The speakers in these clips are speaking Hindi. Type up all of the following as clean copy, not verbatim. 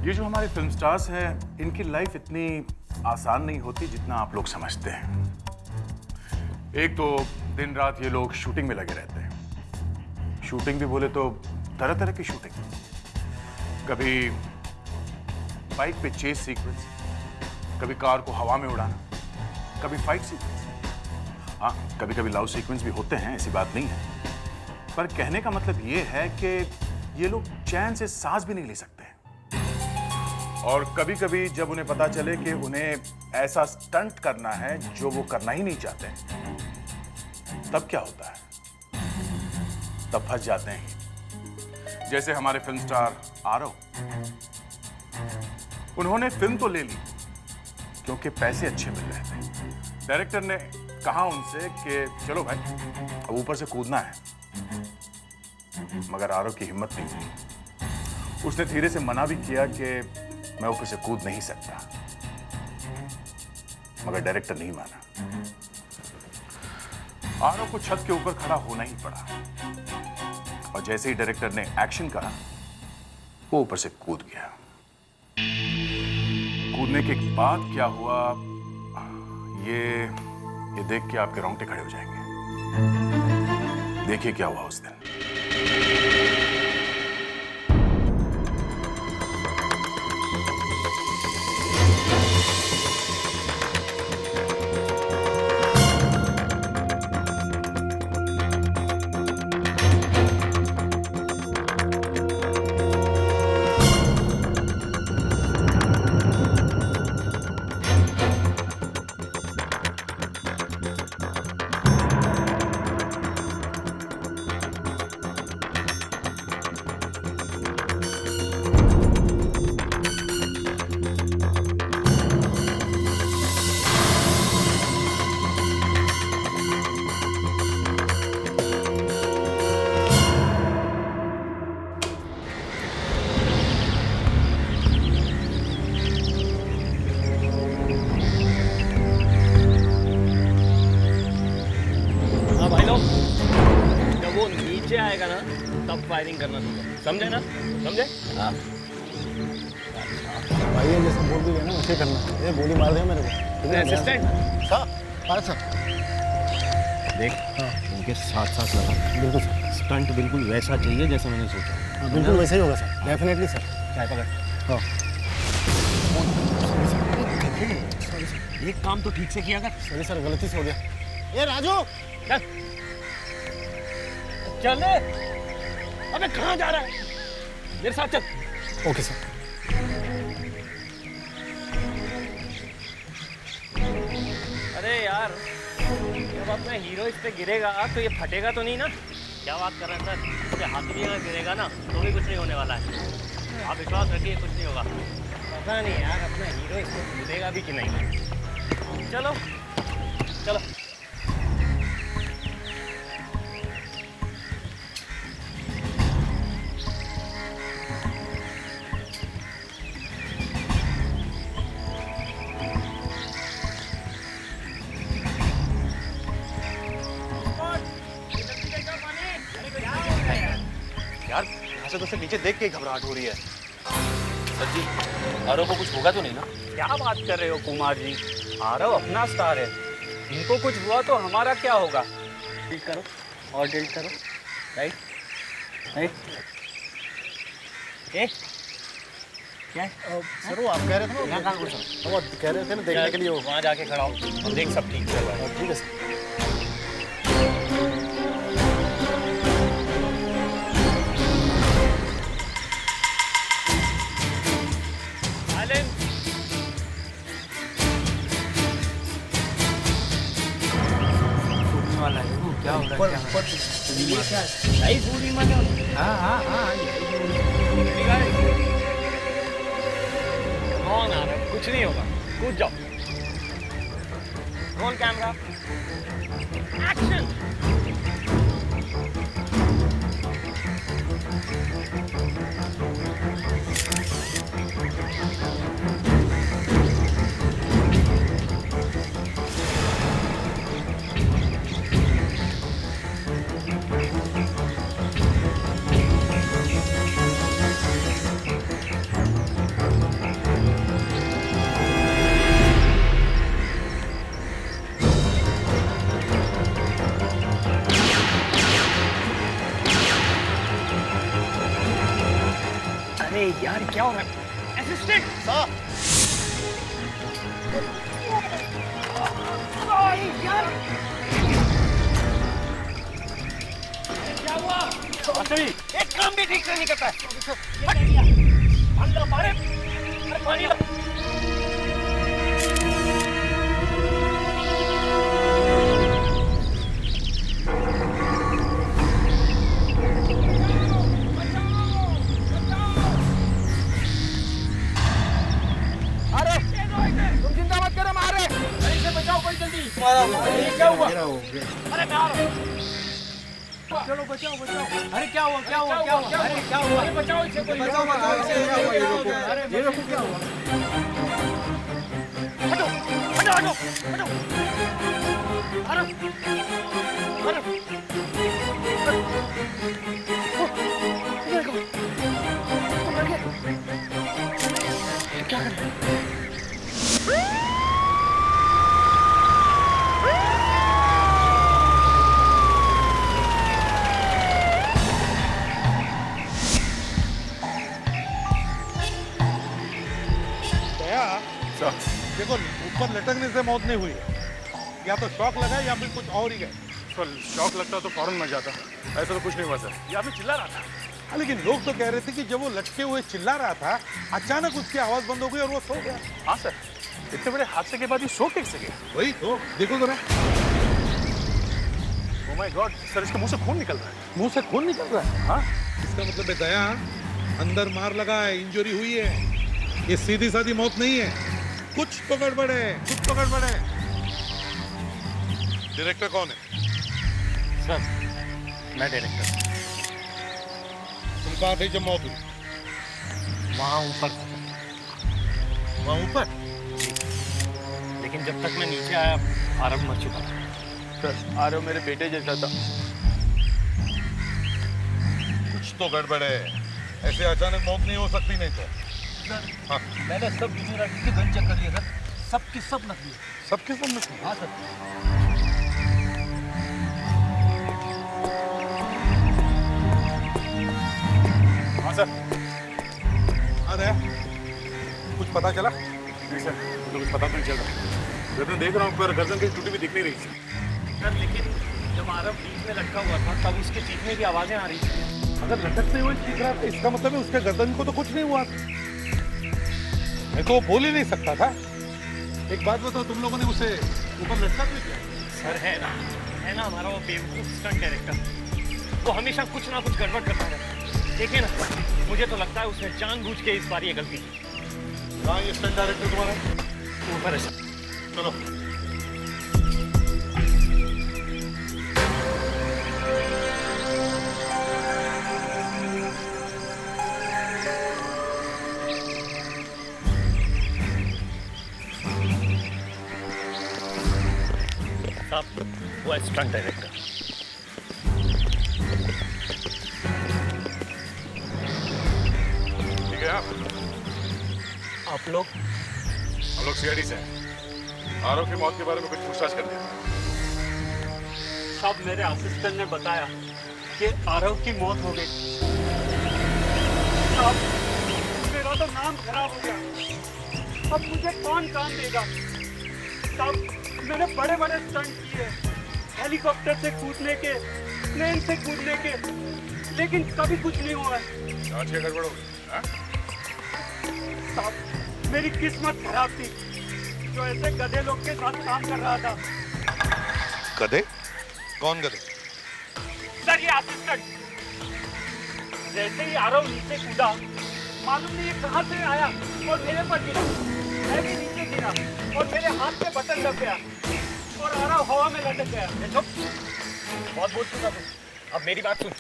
ये जो हमारे फिल्म स्टार्स हैं, इनकी लाइफ इतनी आसान नहीं होती जितना आप लोग समझते हैं। एक तो दिन रात ये लोग शूटिंग में लगे रहते हैं। शूटिंग भी बोले तो तरह तरह की शूटिंग। कभी बाइक पे चेस सीक्वेंस, कभी कार को हवा में उड़ाना, कभी फाइट सीक्वेंस। हाँ, कभी कभी लव सीक्वेंस भी होते हैं, ऐसी बात नहीं है। पर कहने का मतलब ये है कि ये लोग चैन से सांस भी नहीं ले सकते। और कभी कभी जब उन्हें पता चले कि उन्हें ऐसा स्टंट करना है जो वो करना ही नहीं चाहते, तब क्या होता है? तब फंस जाते हैं। जैसे हमारे फिल्म स्टार आरव, उन्होंने फिल्म तो ले ली क्योंकि पैसे अच्छे मिल रहे थे। डायरेक्टर ने कहा उनसे कि चलो भाई, अब ऊपर से कूदना है। मगर आरव की हिम्मत नहीं हुई। उसने धीरे से मना भी किया कि मैं ऊपर से कूद नहीं सकता, मगर डायरेक्टर नहीं माना। आरव को छत के ऊपर खड़ा होना ही पड़ा। और जैसे ही डायरेक्टर ने एक्शन कहा, वो ऊपर से कूद गया। कूदने के बाद क्या हुआ, ये देख के आपके रोंगटे खड़े हो जाएंगे। देखिए क्या हुआ उस दिन। आएगा ना तब फायरिंग करना चाहिए, समझे ना? समझे? हाँ भाई ये जैसे बोल भी गया ना वैसे करना। ये गोली मार दे मेरे को। असिस्टेंट सर सर देख, हाँ उनके साथ साथ लगा। बिल्कुल सर। स्टंट बिल्कुल वैसा चाहिए जैसा मैंने सोचा। हाँ बिल्कुल वैसा ही होगा सर, डेफिनेटली सर। चाय पकड़। हाँ एक काम तो ठीक से किया कर। सॉरी सर, गलती से हो गया। ये राजू चल चल रे। अबे कहाँ जा रहा है? मेरे साथ चल। Okay sir. अरे यार, जब अपना हीरो इस पे गिरेगा तो ये फटेगा तो नहीं ना? क्या बात कर रहे हैं सर? इसके हाथ भी अगर गिरेगा ना तो भी कुछ नहीं होने वाला है। आप विश्वास रखिए, कुछ नहीं होगा। पता नहीं यार, अपना हीरो इसको कूदेगा भी कि नहीं। चलो चलो। यार यहाँ से तो सिर्फ नीचे देख के ही घबराहट हो रही है। सर जी, आरव को कुछ होगा तो नहीं ना? क्या बात कर रहे हो कुमार जी? आरव अपना स्टार है, इनको कुछ हुआ तो हमारा क्या होगा? डिलीट करो और डिलीट करो। Right right. क्या है? सर वो आप कह रहे थे ना, यहाँ कहाँ घुसा? वो कह रहे थे ना देखने के लिए वो। वहाँ जाके खड़ा हो और देख सब ठीक चल रहा है। ठीक है सर। वाला है वो क्या हो रहा है? यही पूरी मजा। हाँ हाँ हाँ कौन आ रहा है? कुछ नहीं होगा, कूद जाओ। Roll camera, action. क्या हो रहा है? असिस्टेंट सर क्या हुआ? एक काम भी ठीक से नहीं करता है। अंदर मारे, अरे पानी ला। तुम चिंता मत करो, मारे इसे बचाओ कोई जल्दी। क्या हुआ? अरे मैं आ रहा हूँ। चलो बचाओ बचाओ। अरे क्या हुआ क्या हुआ क्या हुआ? अरे क्या हुआ? अरे बचाओ इसे कोई। बचाओ बचाओ इसे। ये रोको क्या हुआ? हटो हटो हटो हटो। अरे अरे क्या कर रहे हैं? देखो ऊपर लटकने से मौत नहीं हुई है, या तो शॉक लगा या फिर कुछ और ही गए। सर शॉक लगता तो फौरन मर जाता, ऐसा तो कुछ नहीं हुआ सर। या फिर चिल्ला रहा था। हाँ, लेकिन लोग तो कह रहे थे कि जब वो लटके हुए चिल्ला रहा था अचानक उसकी आवाज बंद हो गई और वो सो गया। हाँ सर, इतने बड़े हादसे के बाद ये सो कैसे गया? वही तो देखो जरा। ओह माय गॉड सर, इसके मुंह से खून निकल रहा है। मुंह से खून निकल रहा है। हाँ, इसका मतलब है दया अंदर मार लगा है, इंजरी हुई है, ये सीधी सादी मौत नहीं है, कुछ तो गड़बड़ है, कुछ तो गड़बड़ है। डायरेक्टर कौन है? सर मैं डायरेक्टर। तुम कहाँ थे जब मौत हुई? वहाँ ऊपर, वहाँ ऊपर? लेकिन जब तक मैं नीचे आया आरव मर चुका था। सर आरव मेरे बेटे जैसा था। कुछ तो गड़बड़ है, ऐसे अचानक मौत नहीं हो सकती। नहीं तो हाँ, मैंने सब वीडियोग्राफी के गन चेक कर लिए सर, सबकी सब नकली है। सबके सब में। हाँ सर। हाँ सर। हाँ दया, कुछ पता चला? नहीं सर, मुझे कुछ पता तो नहीं चल रहा। गर्दन देख रहा हूँ पर गर्दन की टूटी भी दिख नहीं रही सर। सर लेकिन जब आरव बीच में लटका हुआ था तब उसके चीखने की आवाजें आ रही थी। अगर लटकते हुए चीख रहा था इसका मतलब है उसके गर्दन को तो कुछ नहीं हुआ। मैं तो वो बोल ही नहीं सकता था। एक बात बताओ, तुम लोगों ने उसे ऊपर लटका क्यों दिया? सर है ना हमारा वो बेवकूफ स्टंट डायरेक्टर, वो हमेशा कुछ ना कुछ गड़बड़ करता रहता है। देखिए ना, मुझे तो लगता है उसने जानबूझ के इस बार ये गलती की। कहाँ ये स्टंट डायरेक्टर तुम्हारा? ऊपर है सर। चलो। साहब वो है स्टंट डायरेक्टर। ठीक है आप लोग? हम लोग सीआईडी से हैं। आरव की मौत के बारे में कुछ पूछताछ करते हैं। साहब मेरे असिस्टेंट ने बताया कि आरव की मौत हो गई। साहब मेरा तो नाम खराब हो गया, अब मुझे कौन काम देगा? साहब मैंने बड़े बड़े स्टंट किए, हेलीकॉप्टर से कूदने के, प्लेन से कूदने के, लेकिन कभी कुछ नहीं हुआ। आज क्या गड़बड़ हो गई? हाँ? साहब मेरी किस्मत खराब थी, जो ऐसे गधे लोग के साथ काम कर रहा था। गधे? कौन गधे? सर ये असिस्टेंट, जैसे ही आरव नीचे कूदा, मालूम नहीं ये कहाँ से आया और मेरे पर गिरा। मैं भी नीचे गिरा और मेरे हाथ पे बटन दब गया और आरव हवा में लटक गया। बहुत बोल चुका तू, अब मेरी बात सुन।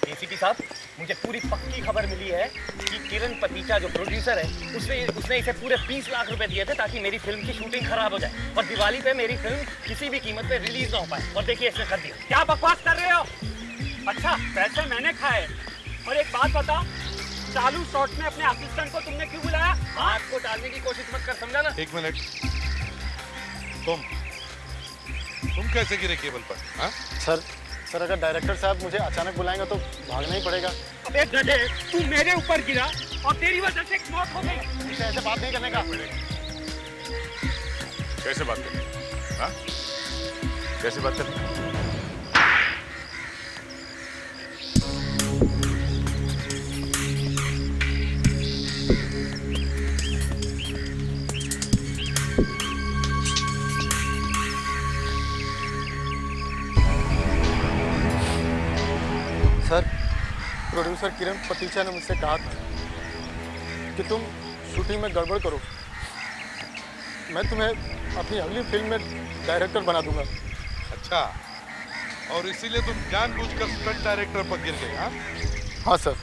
एसीपी साहब, मुझे पूरी पक्की खबर मिली है कि किरण पतीचा जो प्रोड्यूसर है उसने इसे पूरे 20 लाख रुपए दिए थे ताकि मेरी फिल्म की शूटिंग खराब हो जाए और दिवाली पे मेरी फिल्म किसी भी कीमत पे रिलीज ना हो पाए। और देखिए इसने कर दिया। क्या बकवास कर रहे हो? अच्छा पैसे मैंने खाए। और एक बात बता, चालू शॉट में अपने असिस्टेंट को तुमने क्यों बुलाया? हाथ को टालने की कोशिश मत कर, समझा ना? एक मिनट, तुम कैसे गिरे केबल पर? हाँ? सर अगर डायरेक्टर साहब मुझे अचानक बुलाएंगे तो भागना ही पड़ेगा। अबे गधे, तू मेरे ऊपर गिरा और तेरी वजह से एक मौत हो गई। इसे ऐसे बात नहीं करने का। कैसे बात करनी? हाँ? कैसे बात करनी? सर, प्रोड्यूसर किरण पटीचा ने मुझसे कहा था कि तुम शूटिंग में गड़बड़ करो, मैं तुम्हें अपनी अगली फिल्म में डायरेक्टर बना दूंगा। अच्छा, और इसीलिए तुम जानबूझकर स्टंट डायरेक्टर पर गिर गए? हाँ हाँ सर,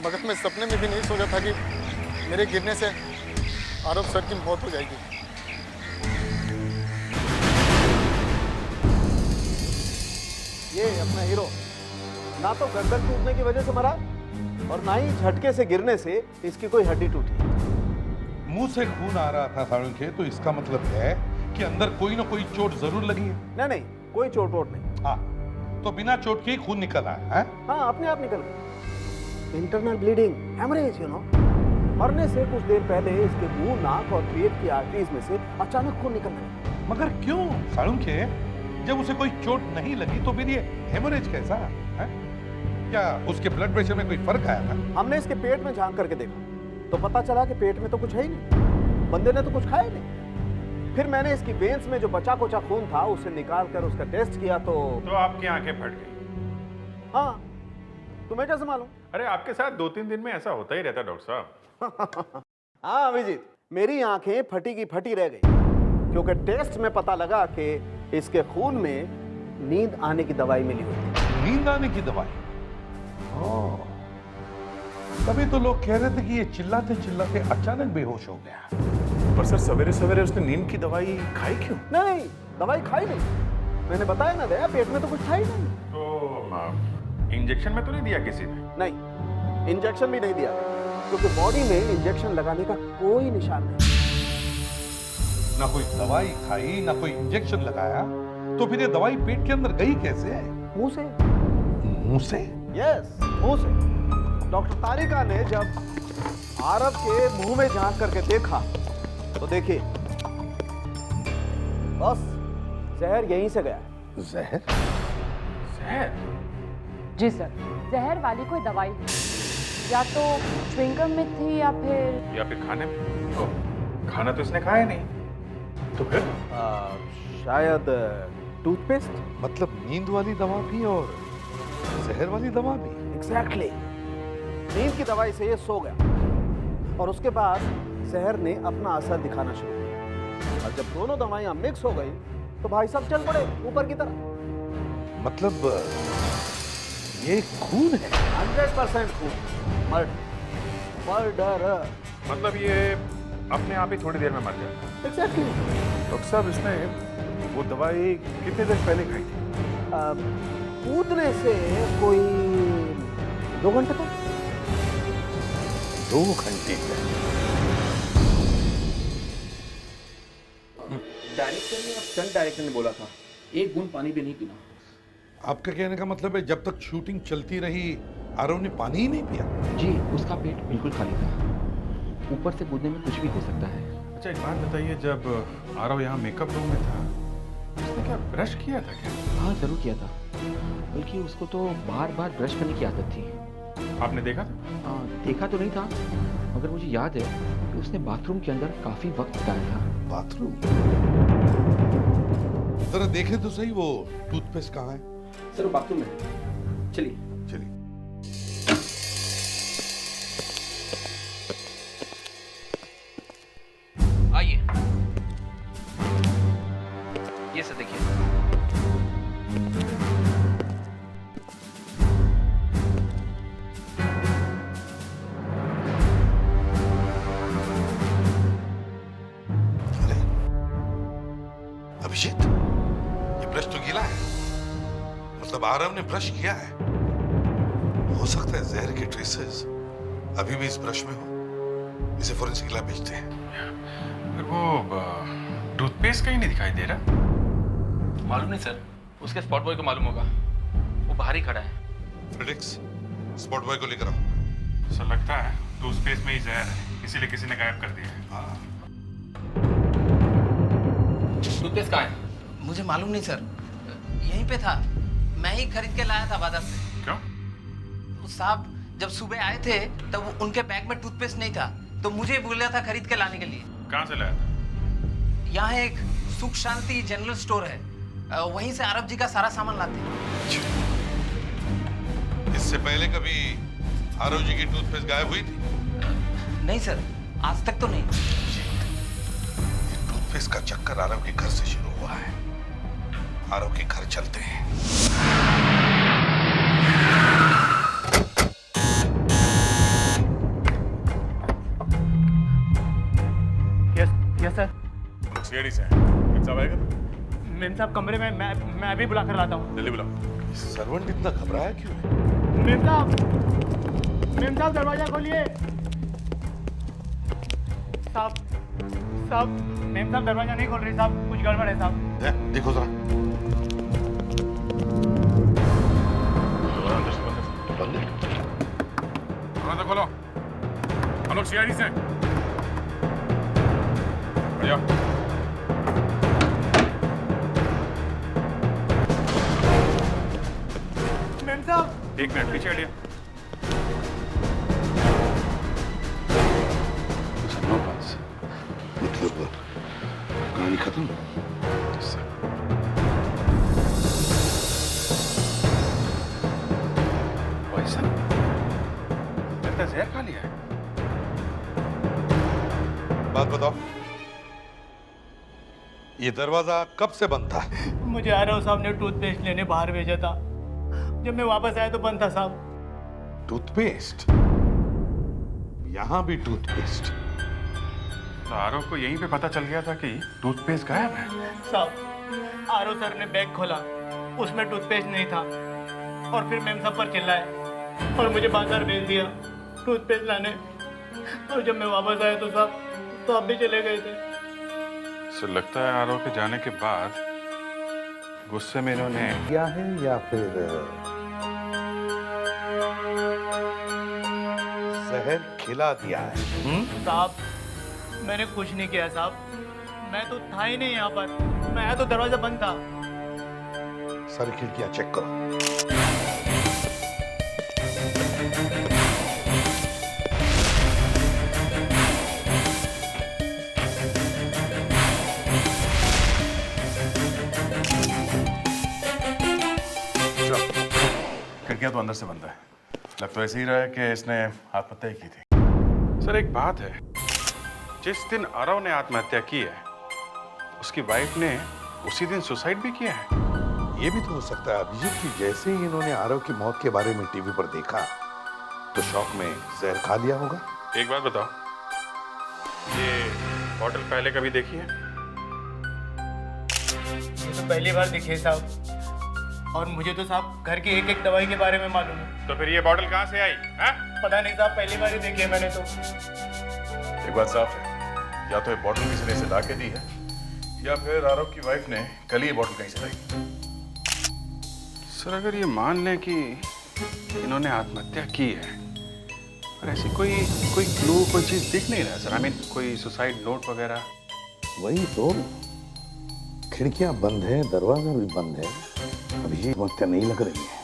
मगर मैं सपने में भी नहीं सोचा था कि मेरे गिरने से आरव सर की मौत हो जाएगी। ये अपना हीरो ना तो गर्दन टूटने की वजह से मरा और ना ही झटके से गिरने से इसकी कोई हड्डी टूटी। मुंह से खून आ रहा था साळुंखे, तो इसका मतलब है कि अंदर कोई ना कोई चोट जरूर लगी है। नहीं, कोई चोट वोट नहीं। हाँ, तो बिना चोट के ही खून निकल आया है? हाँ, अपने आप निकल गया। Internal bleeding, haemorrhage, you know. मरने से कुछ देर पहले इसके मुंह, नाक और पेट की आर्टरीज में से अचानक खून निकलने लगा। मगर क्यों साळुंखे? जब उसे कोई चोट नहीं लगी तो फिर ये हेमरेज कैसा है? क्या उसके ब्लड प्रेशर में कोई फर्क आया था? हमने इसके पेट में झांक करके देखा तो पता चला कि पेट में तो कुछ है ही नहीं, बंदे ने तो कुछ खाया नहीं। फिर मैंने इसकी वेन्स में जो बचा कुचा खून था उसे निकाल कर उसका टेस्ट किया तो आपकी आंखें फट गई? हाँ, तुम्हें कैसे मालूम? अरे आपके साथ 2-3 दिन में ऐसा होता ही रहता डॉक्टर साहब। हाँ अभिजीत, मेरी आंखें फटी की फटी रह गई क्योंकि टेस्ट में पता लगा कि इसके खून में नींद आने की दवाई मिली हुई थी। नींद आने की दवाई? ओह, तभी तो लोग कह रहे थे कि ये चिल्लाते चिल्लाते अचानक बेहोश हो गया। पर सर सवेरे सवेरे उसने नींद की दवाई खाई क्यों? नहीं, दवाई खाई नहीं। मैंने बताया ना दया, पेट में तो कुछ था ही नहीं। तो इंजेक्शन में तो नहीं दिया किसी ने? नहीं, इंजेक्शन भी नहीं दिया क्योंकि बॉडी में इंजेक्शन लगाने का कोई निशान नहीं। ना कोई दवाई खाई, ना कोई इंजेक्शन लगाया, तो फिर ये दवाई पेट के अंदर गई कैसे? मुंह से। मुंह से? यस, मुंह से। डॉक्टर तारिका ने जब आरव के मुंह में झांक करके देखा तो देखिए, बस जहर यहीं से गया। जहर? जहर? जी सर, जहर वाली कोई दवाई या तो च्युइंगम में थी या फिर खाने में। ओह, खाना तो इसने खाया नहीं, तो फिर? शायद टूथपेस्ट। मतलब नींद वाली दवा भी और जहर वाली दवा भी? एग्जैक्टली। नींद की दवाई से ये सो गया और उसके बाद जहर ने अपना असर दिखाना शुरू किया और जब दोनों दवाइयां मिक्स हो गई तो भाई साहब चल पड़े ऊपर की तरफ। मतलब ये खून है? 100% खून। मर्डर। मतलब ये अपने आप ही थोड़ी देर में मर जाता? एग्जैक्टली। डॉक्टर साहब, इसने वो दवाई कितने दिन पहले खाई थी? कूदने से कोई 2 घंटे तक। 2 घंटे? डायरेक्टर ने और स्टंट डायरेक्टर ने बोला था एक बूंद पानी भी नहीं पीना। आपका कहने का मतलब है जब तक शूटिंग चलती रही आरव ने पानी ही नहीं पिया? जी, उसका पेट बिल्कुल खाली था। ऊपर से कूदने में कुछ भी हो सकता है। अच्छा, एक बात बताइए, जब आरव यहाँ मेकअप रूम में था उसने क्या ब्रश किया था क्या? हाँ, जरूर किया था, बल्कि उसको तो बार बार ब्रश करने की आदत थी। आपने देखा था? देखा तो नहीं था, मगर मुझे याद है कि उसने बाथरूम के अंदर काफी वक्त बिताया था। बाथरूम? जरा देखे तो सही वो टूथपेस्ट कहाँ है? सर, वो बाथरूम में। चलिए। चलिए। आइए, ये सर देखिए। अरे अभिजीत, ये ब्रश तो गीला है, मतलब आरव ने ब्रश किया है। हो सकता है जहर के ट्रेसेस अभी भी इस ब्रश में हो। इसे फोरेंसिक लैब भेजते हैं। वो टूथपेस्ट कहीं नहीं दिखाई दे रहा। मालूम नहीं सर, उसके स्पॉट बॉय को मालूम होगा, वो बाहर ही खड़ा है। फ्रेडिक्स, स्पॉट बॉय को लेकर आओ। ऐसा लगता है तो उस स्पेस में ही जहर है, इसीलिए किसी ने गायब कर दिया है। हाँ, टूथपेस्ट कहाँ है? मुझे मालूम नहीं सर, यहीं पे था, मैं ही खरीद के लाया था बाजार से। क्यों? उस साहब जब सुबह आए थे तब उनके बैग में टूथपेस्ट नहीं था, तो मुझे बोला था खरीद के लाने के लिए। कहाँ से लाया था? यहाँ एक सुख शांति जनरल स्टोर है, वहीं से आरव जी का सारा सामान लाते हैं। इससे पहले कभी आरव जी की टूथपेस्ट गायब हुई थी? नहीं सर, आज तक तो नहीं। ये टूथपेस्ट का चक्कर आरव के घर से शुरू हुआ है। आरव के घर चलते हैं। Yes sir. सीआईडी से हैं। साहब आएगा? मेम साहब कमरे में, मैं अभी बुला कर लाता हूँ। जल्दी बुलाओ। सर्वेंट इतना घबराया क्यों है? मेम साहब दरवाजा खोलिए। साहब मेम साहब दरवाजा नहीं खोल रही साहब, कुछ गड़बड़ है साहब। देखो जरा। अंदर से बंद है। दरवाजा खोलो। हम लोग सीआईडी से हैं। बढ़िया। मेम साहब। एक मिनट पीछे हटिए। मतलब कहानी खत्म? वैसा लगता है जहर खा लिया है। बात बताओ, ये दरवाजा कब से बंद था? मुझे आरव साहब ने टूथपेस्ट लेने बाहर भेजा था, जब मैं वापस आया तो बंद था साहब। टूथपेस्ट? यहां भी टूथपेस्ट? तो आरव को यहीं पे पता चल गया था कि टूथपेस्ट गायब है। साहब आरव सर ने बैग खोला, उसमें टूथपेस्ट नहीं था, और फिर मेम साहब पर चिल्लाए और मुझे बाजार भेज दिया टूथपेस्ट लाने। और जब मैं वापस आया तो साहब तो आप भी चले गए थे। सो लगता है आरव के जाने के बाद गुस्से में इन्होंने क्या है या फिर जहर खिला दिया है? साहब मैंने कुछ नहीं किया साहब, मैं तो था ही नहीं यहाँ पर, मैं आया तो दरवाजा बंद था। सारी खिड़कियां चेक करो। खिड़कियां तो अंदर से बंद है। लग तो ऐसे ही रहा है कि इसने आत्महत्या की थी। सर एक बात है, जिस दिन आरव ने आत्महत्या की है उसकी वाइफ ने उसी दिन सुसाइड भी किया है। ये भी तो हो सकता है अभिजीत की जैसे ही इन्होंने आरव की मौत के बारे में टीवी पर देखा तो शौक में जहर खा लिया होगा। एक बात बताओ, ये बॉटल पहले कभी देखी है? ये तो पहली बार दिखे साहब, और मुझे तो साहब घर की एक एक दवाई के बारे में मालूम है। तो फिर ये बॉटल कहाँ से आई है? पता नहीं साहब, पहली बार ही देखी है मैंने तो। एक बात साफ है, या तो ये बॉटल किसी ने इसे ला के दी है या फिर आरव की वाइफ ने कल ही ये बॉटल कहीं से लाई। सर अगर ये मान लें कि इन्होंने आत्महत्या की है, पर ऐसी कोई क्लू, कोई चीज दिख नहीं रहा सर। आई मीन कोई सुसाइड नोट वगैरह। वही तो, खिड़कियां बंद है, दरवाजा भी बंद है, अभी ये आत्महत्या नहीं लग रही है।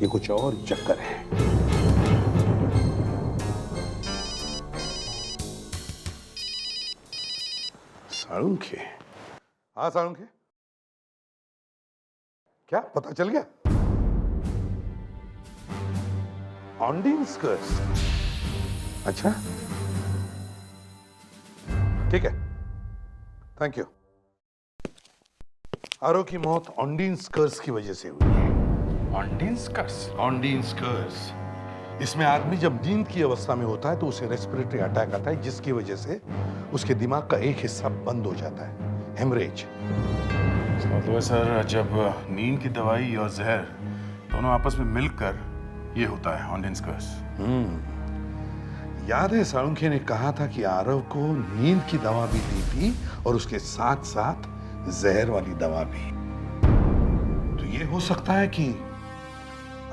ये कुछ और चक्कर है। साळुंखे? हाँ साळुंखे, क्या पता चल गया? ऑन्डिन्स कर्स? अच्छा ठीक है, थैंक यू। आरव की मौत ऑन्डिन्स कर्स की वजह से हुई है। ऑन्डिन्स कर्स? ऑन्डिन्स कर्स, इसमें आदमी जब नींद की अवस्था में होता है तो उसे रेस्पिरेटरी अटैक आता है, जिसकी वजह से उसके दिमाग का एक हिस्सा बंद हो जाता है, हेमरेज। मतलब सर जब नींद की दवाई और जहर दोनों आपस में मिलकर ये होता है ऑन्डिन्स कर्स। याद है साळुंखे ने कहा था कि आरव को नींद की दवा भी दी थी और उसके साथ साथ जहर वाली दवा भी। तो ये हो सकता है कि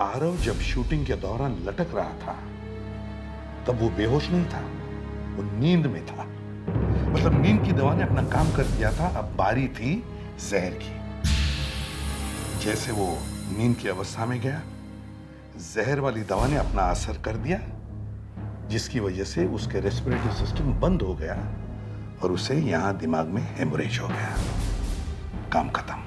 आरव जब शूटिंग के दौरान लटक रहा था तब वो बेहोश नहीं था, वो नींद में था। मतलब नींद की दवा ने अपना काम कर दिया था, अब बारी थी जहर की। जैसे वो नींद की अवस्था में गया, जहर वाली दवा ने अपना असर कर दिया, जिसकी वजह से उसके रेस्पिरेटरी सिस्टम बंद हो गया और उसे यहां दिमाग में हेमोरेज हो गया। काम खत्म।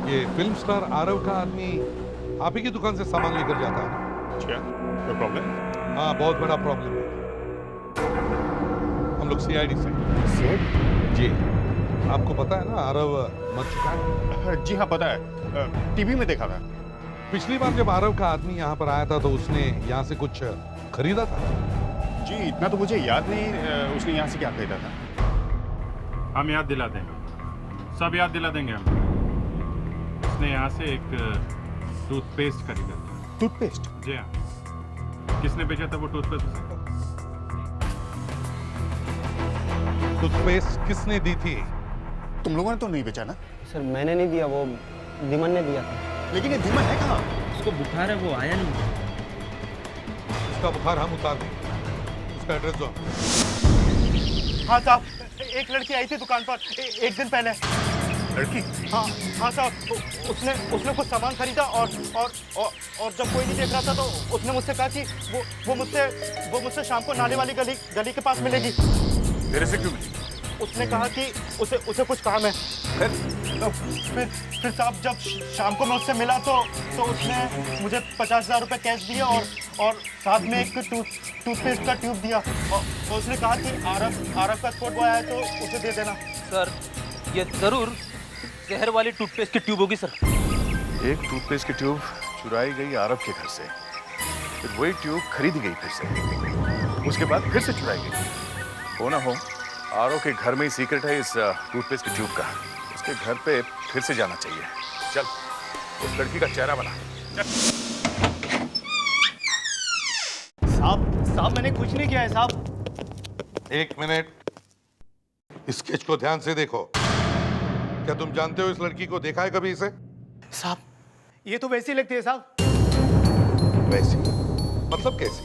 ये फिल्म स्टार आरव का आदमी आप ही की दुकान से सामान लेकर जाता है? क्या कोई प्रॉब्लम? हाँ, बहुत बड़ा प्रॉब्लम है। हम लोग सीआईडी से। जी, आपको पता है ना आरव मर चुका है? जी हाँ पता है, टीवी में देखा था। पिछली बार जब आरव का आदमी यहाँ पर आया था तो उसने यहाँ से कुछ खरीदा था? जी इतना तो मुझे याद नहीं, उसने यहाँ से क्या खरीदा था। हम याद दिला देंगे, सब याद दिला देंगे हम। उसने यहाँ से एक टूथपेस्ट खरीदा था। टूथपेस्ट? जी हाँ। किसने बेचा था वो टूथपेस्ट उसे? टूथपेस्ट किसने दी थी? तुम लोगों ने तो नहीं बेचा ना? सर मैंने नहीं दिया, वो धीमन ने दिया था। लेकिन ये धीमन है कहाँ? उसको बुखार है, वो आया नहीं। उसका बुखार हम उतार देंगे, उसका एड्रेस दो। हाँ साहब, एक लड़की आई थी दुकान पर एक दिन पहले। लड़की? हाँ साहब, उसने कुछ सामान खरीदा और जब कोई नहीं देख रहा था तो उसने मुझसे कहा कि वो मुझसे शाम को नाले वाली गली के पास मिलेगी। तेरे से क्यों मिली? उसने कहा कि उसे कुछ काम है। फिर साहब जब शाम को मैं उससे मिला तो उसने मुझे 50,000 रुपये कैश दिए और साथ में एक टूथपेस्ट का ट्यूब दिया और उसने कहा कि आरव का स्पॉट बॉय आया तो उसे दे देना। सर ये जरूर जहर वाली टूथपेस्ट की ट्यूब होगी सर। एक टूथपेस्ट की ट्यूब चुराई गई आरव के घर से, फिर वही ट्यूब खरीदी गई फिर से, उसके बाद फिर से चुराई गई। हो ना हो, आरव के घर में ही सीक्रेट है इस टूथपेस्ट की ट्यूब का। उसके घर पे फिर से जाना चाहिए। चल, उस लड़की का चेहरा बना। साहब मैंने कुछ नहीं किया है साहब। एक मिनट, स्केच को ध्यान से देखो। क्या तुम जानते हो इस लड़की को? देखा है कभी इसे? साहब ये तो वैसी लगती है साहब। वैसी? मतलब कैसी?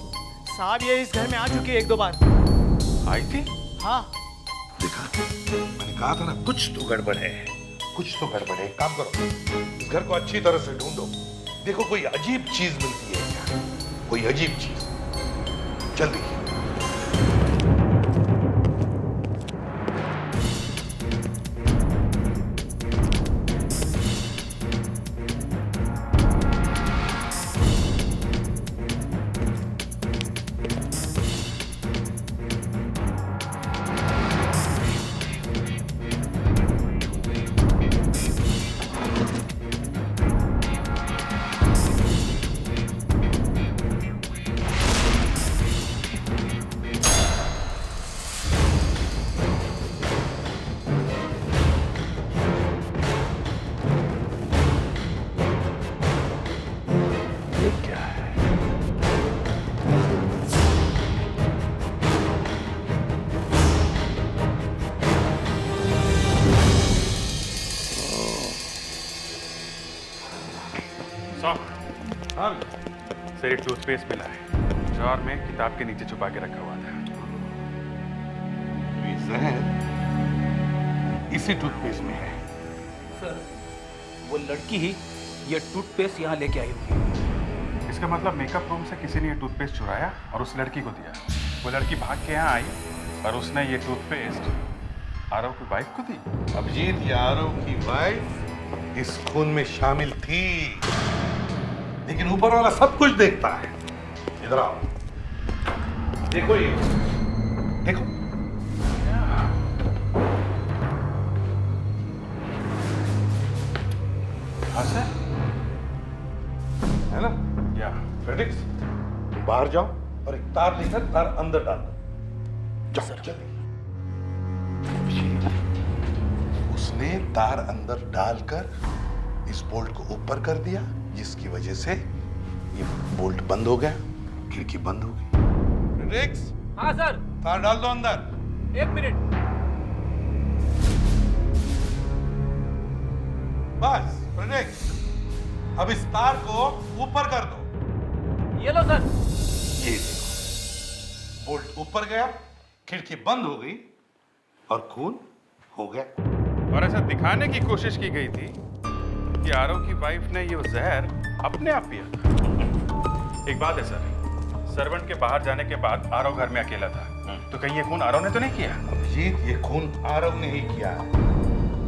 साहब ये इस घर में आ चुकी है 1-2 बार। आई थी? हाँ। देखा, मैंने कहा था ना कुछ तो गड़बड़ है, कुछ तो गड़बड़ है। काम करो, इस घर को अच्छी तरह से ढूंढो, देखो कोई अजीब चीज मिलती है क्या, कोई अजीब चीज। जल्दी। सर एक टूथपेस्ट मिला है, जार में किताब के नीचे छुपा के रखा हुआ था। ये जहर इसी टूथपेस्ट में है। सर वो लड़की ही ये टूथपेस्ट यहाँ लेके आई होगी। इसका मतलब मेकअप रूम से किसी ने ये टूथपेस्ट चुराया और उस लड़की को दिया। वो लड़की भाग के यहाँ आई और उसने ये टूथपेस्ट आरव की वाइफ को दी। अभिजीत, ये आरव की वाइफ इस खून में शामिल थी, लेकिन ऊपर वाला सब कुछ देखता है। इधर आओ, देखो ये, देखो। हाँ सर, है ना? या फेडिक्स, तुम बाहर जाओ और एक तार लेकर तार अंदर डाल दो। जाओ जल्दी। उसने तार अंदर डालकर इस बोल्ट को ऊपर कर दिया, जिसकी वजह से ये बोल्ट बंद हो गया, खिड़की बंद हो गई। फेडिक्स, हाँ सर। तार डाल दो अंदर। 1 मिनट। अब इस तार को ऊपर कर दो। ये लो सर। ये देखो, बोल्ट ऊपर गया, खिड़की बंद हो गई और खून हो गया। और ऐसा दिखाने की कोशिश की गई थी कि आरव की वाइफ ने ये जहर अपने आप पिया था। एक बात है सर, सर्वेंट के बाहर जाने के बाद आरव घर में अकेला था, तो कहीं ये खून आरव ने तो नहीं किया? अभिजीत, ये खून आरव ने ही किया है।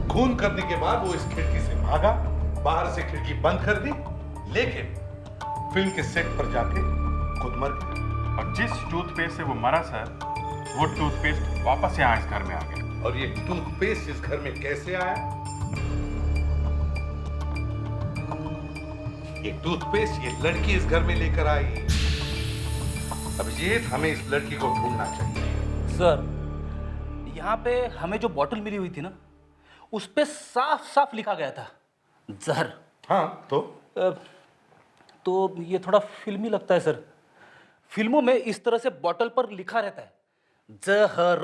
खून करने के बाद वो इस खिड़की से भागा, बाहर से खिड़की बंद कर दी, लेकिन फिल्म के सेट पर जाके खुद मर गया। और जिस टूथपेस्ट से वो मरा सर, वो टूथपेस्ट वापस यहाँ इस घर में आ गया। और ये टूथपेस्ट इस घर में कैसे आया? ये टूथपेस्ट ये लड़की इस घर में लेकर आई। अभिजीत, हमें इस लड़की को ढूंढना चाहिए। सर, यहाँ पे हमें जो बॉटल मिली हुई थी ना, उस पे साफ साफ लिखा गया था जहर। हाँ, तो ये थोड़ा फिल्मी लगता है सर। फिल्मों में इस तरह से बॉटल पर लिखा रहता है जहर।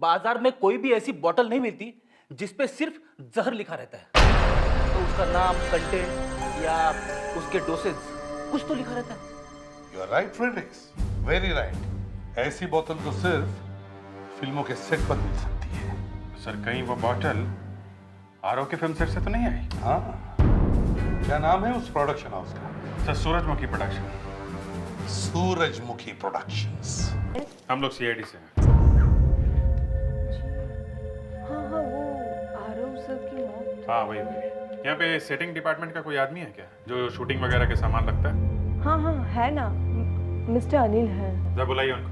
बाजार में कोई भी ऐसी बॉटल नहीं मिलती जिस पे सिर्फ जहर लिखा रहता है। तो उसका नाम, कंटेंट या उसके डोसेज कुछ तो लिखा रहता है। You are right Fredericks, very right. ऐसी बोतल तो सिर्फ फिल्मों के सेट पर मिल सकती है। सर, कहीं वो बॉटल आरव के फिल्म सेट से तो नहीं आई? हाँ, क्या नाम है उस प्रोडक्शन हाउस का? सर, सूरजमुखी प्रोडक्शन। सूरजमुखी प्रोडक्शंस। हम लोग सीआईडी से हैं। हाँ हाँ, वो आरव सर की मौत। हाँ, वही। यहाँ पे सेटिंग डिपार्टमेंट का कोई आदमी है क्या जो शूटिंग वगैरह के सामान रखता है? हाँ हाँ है ना, मिस्टर अनिल है। जरा बुलाइए उनको।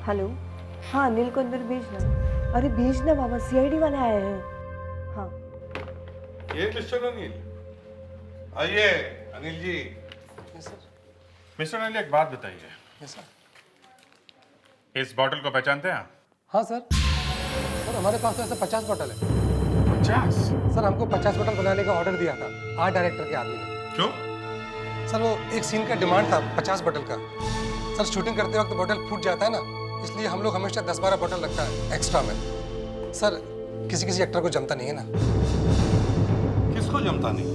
हेलो, हाँ अनिल को अंदर भेजना। अरे भेजना बाबा, सीआईडी वाले आए हैं। हाँ ये मिस्टर अनिल, आइए अनिल जी। मिस्टर अनिल, एक बात बताइए। इस बॉटल को पहचानते हैं आप? हाँ सर, हमारे पास तो ऐसे 50 बॉटल है। 50? सर, हमको 50 बॉटल बनाने का ऑर्डर दिया था आर्ट डायरेक्टर के आदमी ने। क्यों? सर, वो एक सीन का डिमांड था 50 बॉटल का। सर, शूटिंग करते वक्त बॉटल फूट जाता है ना, इसलिए हम लोग हमेशा 10-12 बॉटल रखता है एक्स्ट्रा में। सर, किसी एक्टर को जमता नहीं है ना। किसको जमता नहीं?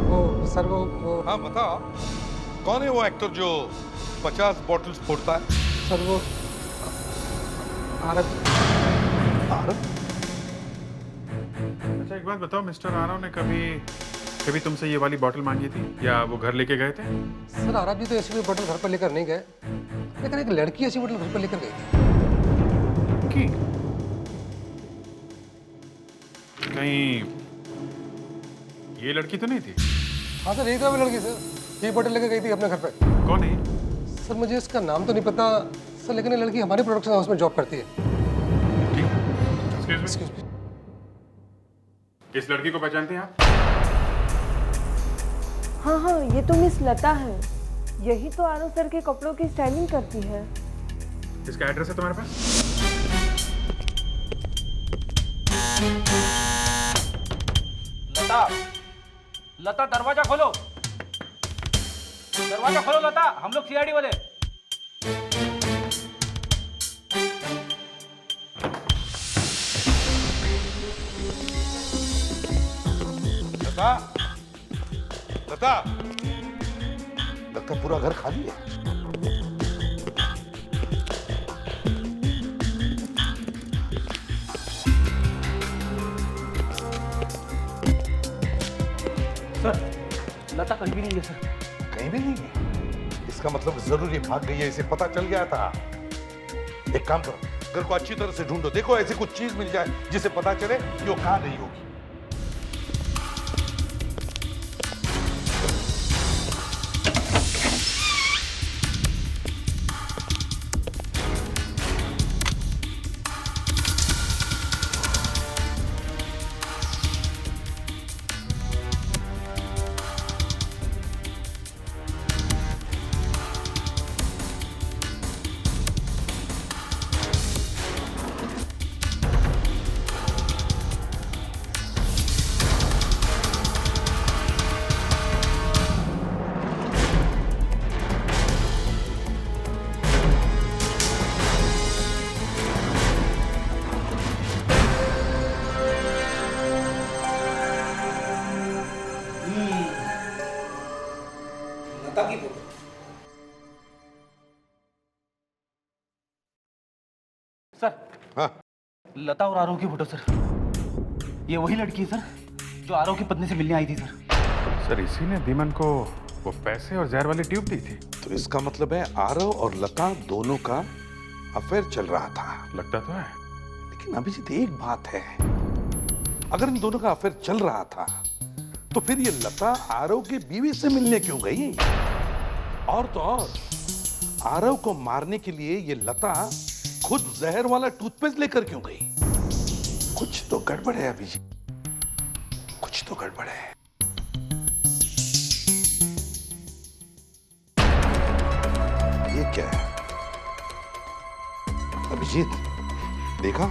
वो सर, वो हाँ बताओ, कौन है वो एक्टर जो 50 बॉटल्स फोड़ता है? सर, वो आरव। अच्छा, एक बात बताओ, मिस्टर आरव ने कभी तुमसे ये वाली बॉटल मांगी थी या वो घर लेके गए थे? सर, आरव जी तो ऐसी कोई बॉटल घर पर लेकर नहीं गए, लेकिन एक लड़की ऐसी बॉटल घर पर लेकर गई थी। कहीं ये लड़की तो नहीं थी? हाँ सर, यही तो लड़की सर, ये बॉटल लेकर गई थी अपने घर पे। कौन है? सर, मुझे इसका नाम तो नहीं पता सर, लेकिन ये लड़की हमारे प्रोडक्शन हाउस में जॉब करती है। Excuse me. इस लड़की को पहचानते हैं आप? हाँ हाँ, ये तो मिस लता है। यही तो आरव सर के कपड़ों की स्टाइलिंग करती है। इसका एड्रेस है तुम्हारे पास? लता, दरवाजा खोलो। दरवाजा खोलो लता, हम लोग सीआईडी वाले। लता, लता, लगता पूरा घर खाली है। सर, लता कहीं भी नहीं है सर। कहीं भी नहीं है? इसका मतलब जरूर ये भाग गई है, इसे पता चल गया था। एक काम करो, घर को अच्छी तरह से ढूंढो, देखो ऐसी कुछ चीज मिल जाए जिसे पता चले कि वो कहां गई होगी। लता और आरव की फोटो सर। ये वही लड़की है सर जो आरव की पत्नी से मिलने आई थी सर। सर इसी ने धीमन को वो पैसे और जहर वाली ट्यूब दी थी। तो इसका मतलब है आरव और लता दोनों का अफेयर चल रहा था। लगता तो है। लेकिन अभिजीत एक बात है, अगर इन दोनों का अफेयर चल रहा था तो फिर ये लता आरव की बीवी से मिलने क्यों गई? और तो और आरव को मारने के लिए ये लता खुद जहर वाला टूथपेस्ट लेकर क्यों गई? कुछ तो गड़बड़ है अभिजीत, कुछ तो गड़बड़ है। ये क्या है अभिजीत? देखा,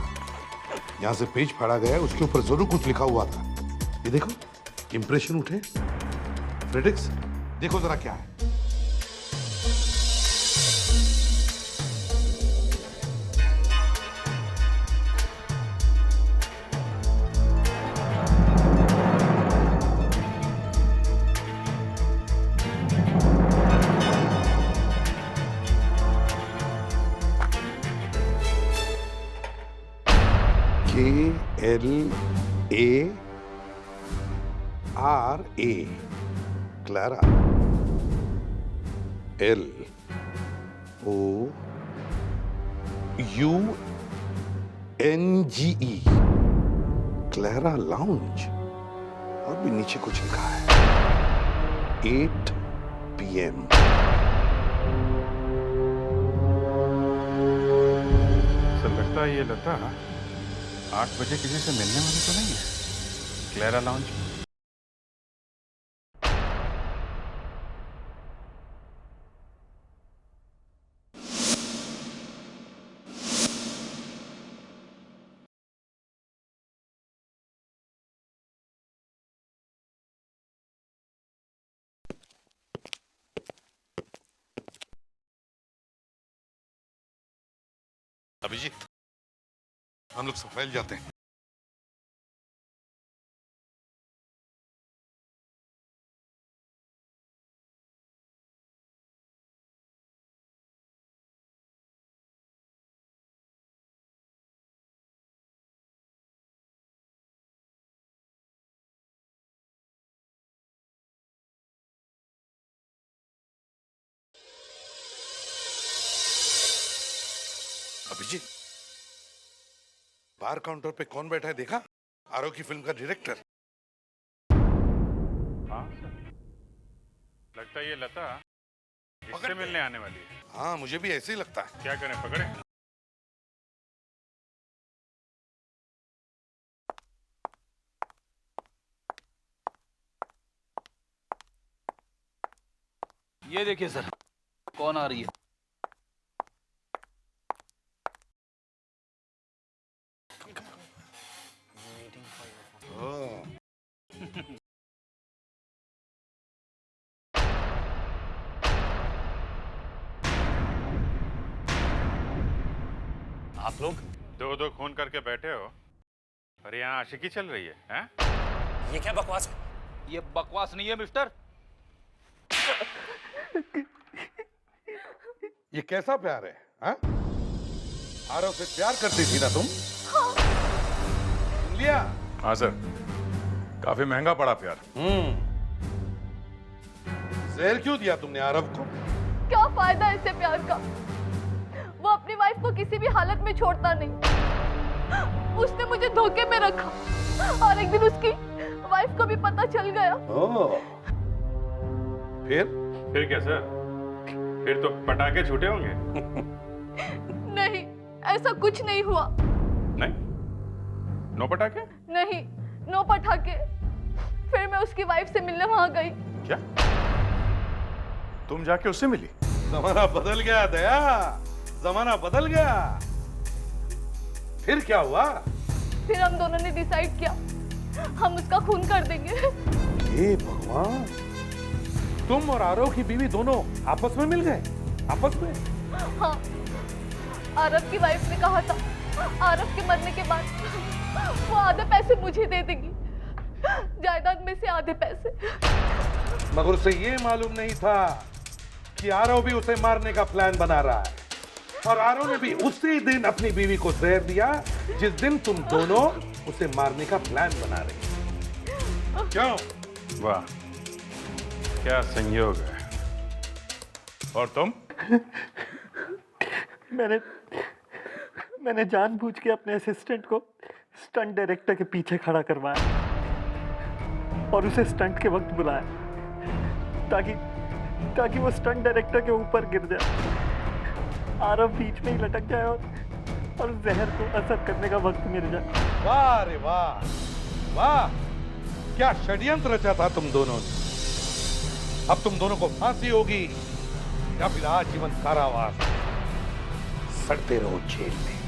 यहां से पेज फाड़ा गया है, उसके ऊपर जरूर कुछ लिखा हुआ था। ये देखो, इंप्रेशन उठे। फ्रेडिक्स, देखो जरा क्या है। KLARA, Clara. LOUNGE, Clara lounge. और भी नीचे कुछ लिखा है 8 PM। सर लगता है ये लता 8 बजे किसी से मिलने वाली तो नहीं है। Clara lounge. अभिजीत, हम लोग सब फैल जाते हैं। अभिजीत, बार काउंटर पे कौन बैठा है देखा? आरव की फिल्म का डायरेक्टर। हाँ सर, लगता है ये लता इससे मिलने आने वाली है। हाँ, मुझे भी ऐसे ही लगता है। क्या करें, पकड़े? ये देखिए सर, कौन आ रही है। आप लोग दो दो खून करके बैठे हो और यहाँ आशिकी चल रही है, हैं? ये क्या बकवास है? ये बकवास नहीं है मिस्टर। ये कैसा प्यार है? हाँ? आरव से प्यार करती थी ना तुम? सुन लिया? हाँ सर, काफी महंगा पड़ा प्यार। जहर क्यों दिया तुमने आरव को? क्या फायदा है इससे प्यार का? वो अपनी वाइफ को किसी भी हालत में छोड़ता नहीं। उसने मुझे धोखे में रखा और एक दिन उसकी वाइफ को भी पता चल गया। फिर क्या सर? फिर तो पटाखे छूटे होंगे। नहीं, ऐसा कुछ नहीं हुआ। नहीं? नो पटाखे? नहीं, नो पटाखे। फिर मैं उसकी वाइफ से मिलने वहां गई। क्या? तुम जाके उससे मिली? जमाना बदल गया दया, जमाना बदल गया। फिर क्या हुआ? फिर हम दोनों ने डिसाइड किया हम उसका खून कर देंगे। हे भगवान, तुम और आरव की बीवी दोनों आपस में मिल गए? आपस में? हाँ, आरव की वाइफ ने कहा था आरव के मरने के बाद वो आधे पैसे मुझे दे देगी, जायदाद में से आधे पैसे। मगर उसे ये मालूम नहीं था कि आरव भी उसे मारने का प्लान बना रहा है। और आरव ने भी उसी दिन अपनी बीवी को जहर दिया जिस दिन तुम दोनों उसे मारने का प्लान बना रहे। क्यों? वाह, क्या संयोग है। और तुम? मैंने जानबूझ के अपने असिस्टेंट को स्टंट डायरेक्टर के पीछे खड़ा करवाया और उसे स्टंट के वक्त बुलाया ताकि वो स्टंट डायरेक्टर के ऊपर गिर जाए, आरव बीच में ही लटक जाए और जहर को असर करने का वक्त मिल जाए। वाह रे वाह, वाह, क्या षड्यंत्र रचा था तुम दोनों ने। अब तुम दोनों को फांसी होगी या फिर आजीवन कारावास, सड़ते रहो जेल में।